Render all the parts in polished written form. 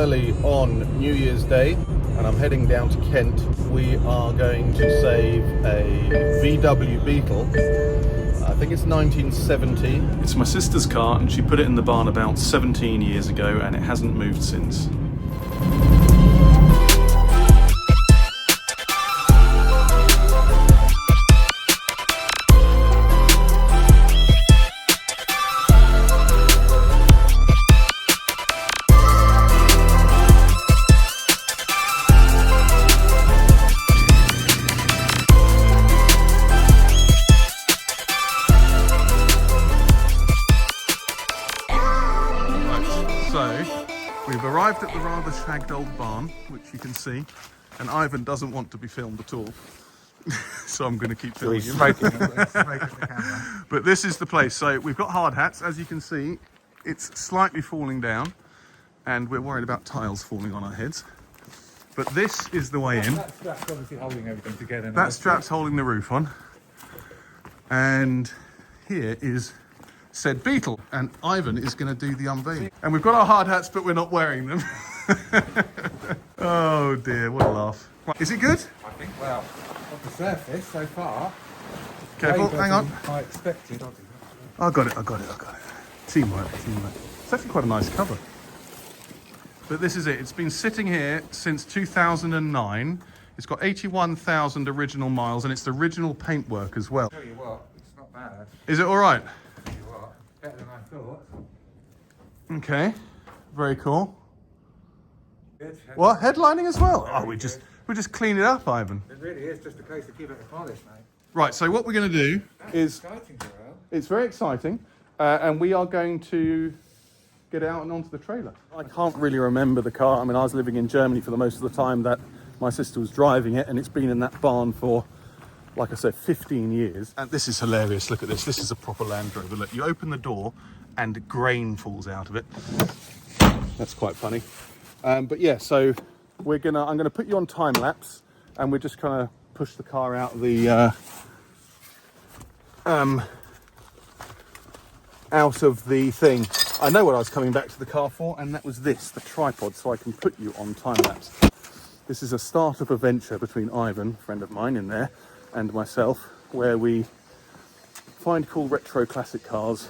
early on New Year's Day and I'm heading down to Kent. We are going to save a VW Beetle. I think it's 1970. It's my sister's car and she put it in the barn about 17 years ago and it hasn't moved since. We've arrived at the rather shagged old barn, which you can see, and Ivan doesn't want to be filmed at all, so I'm going to keep filming him. But this is the place. So we've got hard hats, as you can see. It's slightly falling down, and we're worried about tiles falling on our heads. But this is the way in. That strap's obviously holding everything together. That strap's holding the roof on, and here is said Beetle, and Ivan is going to do the unveiling. And we've got our hard hats, but we're not wearing them. Oh dear, what a laugh. Right, is it good? I think, well, on the surface so far. Careful, hang on. I expected. I got it. Teamwork. It's actually quite a nice cover. But this is it. It's been sitting here since 2009. It's got 81,000 original miles, and it's the original paintwork as well. I'll tell you what, it's not bad. Is it all right? Better than I thought. Okay, very cool. Good. What, headlining as well? Oh, we just clean it up, Ivan. It really is just a case of giving it a polish, mate. Right, so what we're going to do is... Exciting, Joël. It's very exciting, and we are going to get out and onto the trailer. I can't really remember the car. I mean, I was living in Germany for the most of the time that my sister was driving it, and it's been in that barn for, like I said, 15 years. And this is hilarious. Look at this. This is a proper Land Rover. Look, you open the door and grain falls out of it. That's quite funny. But yeah, so I'm gonna put you on time lapse, and we're just gonna push the car out of the thing. I know what I was coming back to the car for, and that was this, the tripod, so I can put you on time lapse. This is a startup adventure between Ivan, a friend of mine in there, and myself, where we find cool retro classic cars,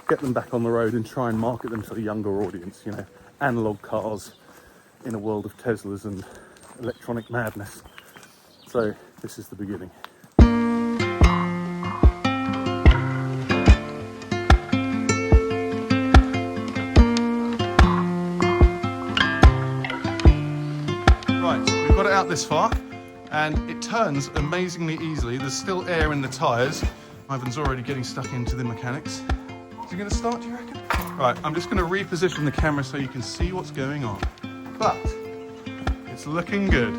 get them back on the road and try and market them to a younger audience, you know, analog cars in a world of Teslas and electronic madness. So this is the beginning. Right, we've got it out this far. And it turns amazingly easily. There's still air in the tyres. Ivan's already getting stuck into the mechanics. Is it going to start, do you reckon? Right, I'm just going to reposition the camera so you can see what's going on. But it's looking good.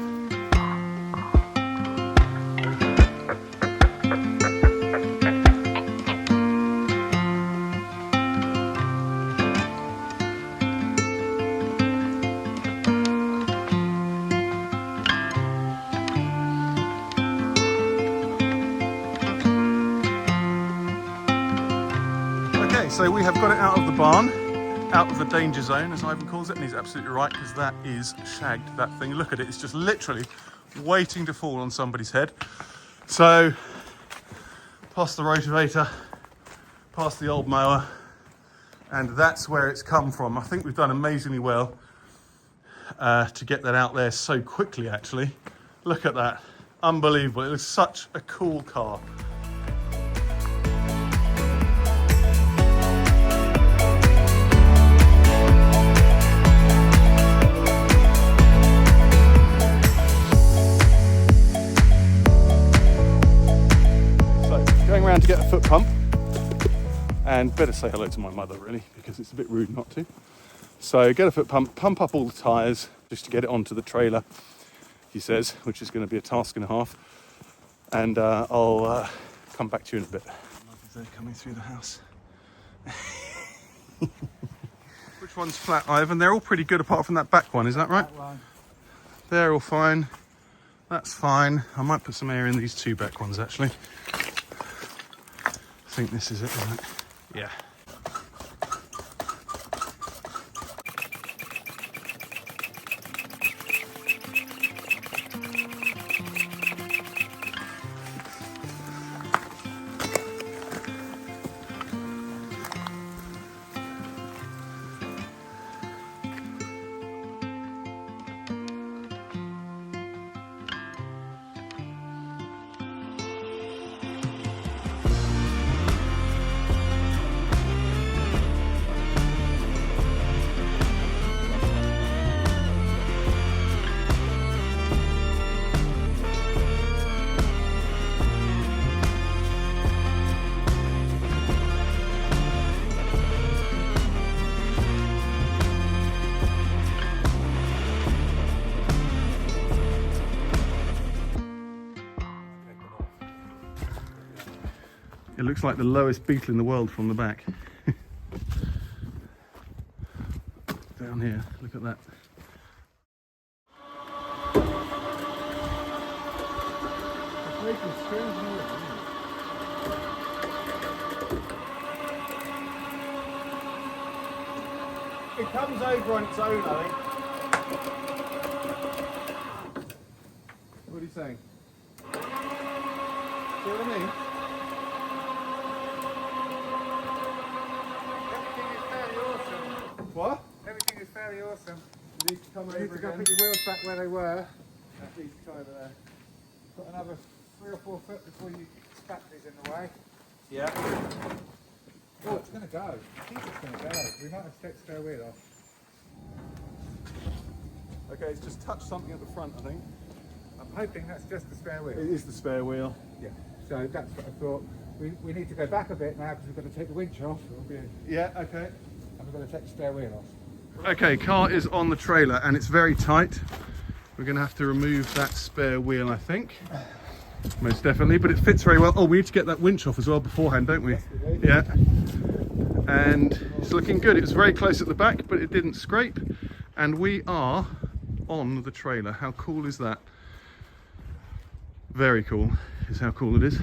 So we have got it out of the barn, out of the danger zone, as Ivan calls it, and he's absolutely right, because that is shagged, that thing. Look at it, it's just literally waiting to fall on somebody's head. So, past the rotavator, past the old mower, and that's where it's come from. I think we've done amazingly well to get that out there so quickly, actually. Look at that, unbelievable. It was such a cool car. Around to get a foot pump, and better say hello to my mother really, because it's a bit rude not to. So get a foot pump, pump up all the tyres just to get it onto the trailer, he says, which is going to be a task and a half, and I'll come back to you in a bit. They're coming through the house. Which one's flat, Ivan? They're all pretty good apart from that back one, is that right? They're all fine. That's fine. I might put some air in these two back ones actually. I think this is it, isn't it? Yeah. It looks like the lowest Beetle in the world from the back. Down here, look at that. It comes over on its own, I think. What are you saying? See what I mean? Everything is fairly awesome. What? Everything is fairly awesome. You need to come You over need to go again. put your wheels back where they were. That needs to come over there. Put another 3 or 4 foot before you batteries in the way. Yeah. Oh, it's going to go. I think it's going to go. We might have to take the spare wheel off. Okay, it's just touched something at the front, I think. I'm hoping that's just the spare wheel. It is the spare wheel. Yeah. So that's what I thought. We need to go back a bit now because we've got to take the winch off. Yeah, okay. And we've got to take the spare wheel off. Okay, car is on the trailer and it's very tight. We're going to have to remove that spare wheel, I think. Most definitely, but it fits very well. Oh, we need to get that winch off as well beforehand, don't we? Yes, we do. Yeah. And it's looking good. It was very close at the back, but it didn't scrape. And we are on the trailer. How cool is that? Very cool is how cool it is.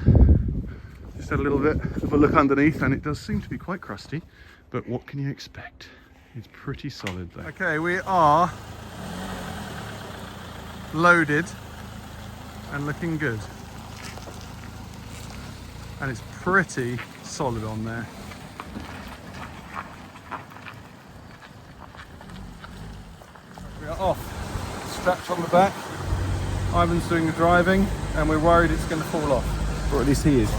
Just had a little bit of a look underneath and it does seem to be quite crusty, but what can you expect? It's pretty solid though. Okay, we are loaded and looking good. And it's pretty solid on there. We are off. Strapped on the back. Ivan's doing the driving and we're worried it's going to fall off. Or at least he is. You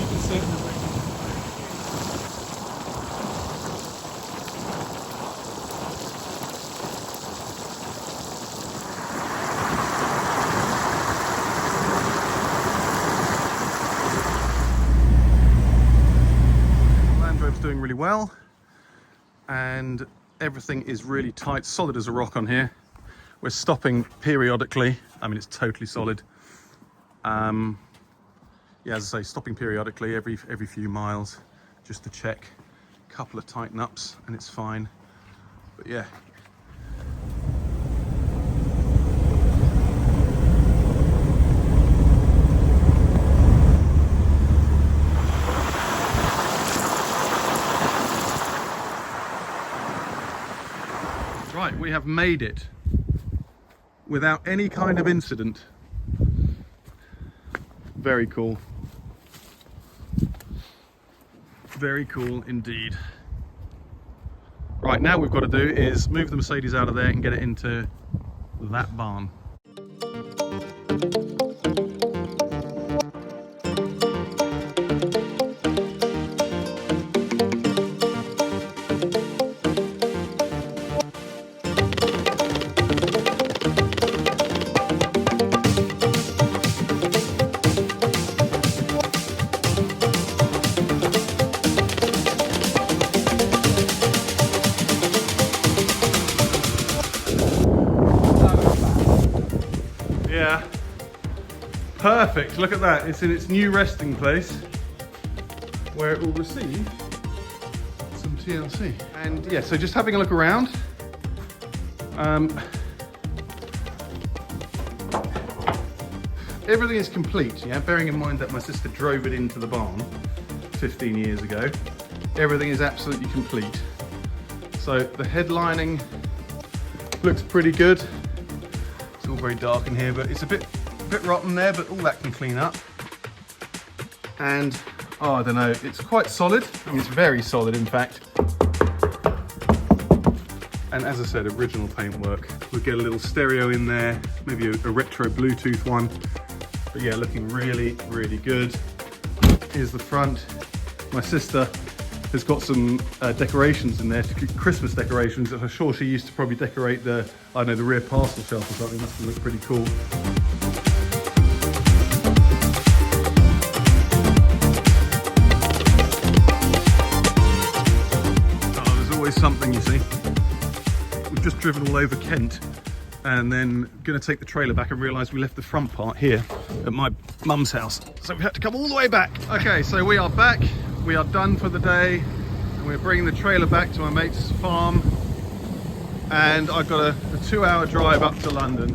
can see it. Doing really well and everything is really tight, solid as a rock on here. We're stopping periodically. I mean, it's totally solid. Yeah, as I say, stopping periodically every few miles just to check. A couple of tighten ups and it's fine. But yeah. Right, we have made it without any kind of incident. Very cool. Very cool indeed. Right, now we've got to do is move the Mercedes out of there and get it into that barn. Yeah, perfect. Look at that. It's in its new resting place where it will receive some TLC. And yeah, so just having a look around. Everything is complete, yeah, bearing in mind that my sister drove it into the barn 15 years ago. Everything is absolutely complete. So the headlining looks pretty good. It's all very dark in here, but it's a bit rotten there, but all that can clean up. And, oh, I don't know, it's quite solid. I mean, it's very solid, in fact. And as I said, original paintwork. We'll get a little stereo in there, maybe a retro Bluetooth one. But yeah, looking really, really good. Here's the front. My sister has got some decorations in there, Christmas decorations. I'm sure she used to probably decorate the, I don't know, the rear parcel shelf or something. Must look pretty cool. Oh, there's always something, you see. We've just driven all over Kent and then gonna take the trailer back and realise we left the front part here at my mum's house. So we had to come all the way back. Okay, so we are back. We are done for the day. And we're bringing the trailer back to my mate's farm. And I've got a 2-hour drive up to London.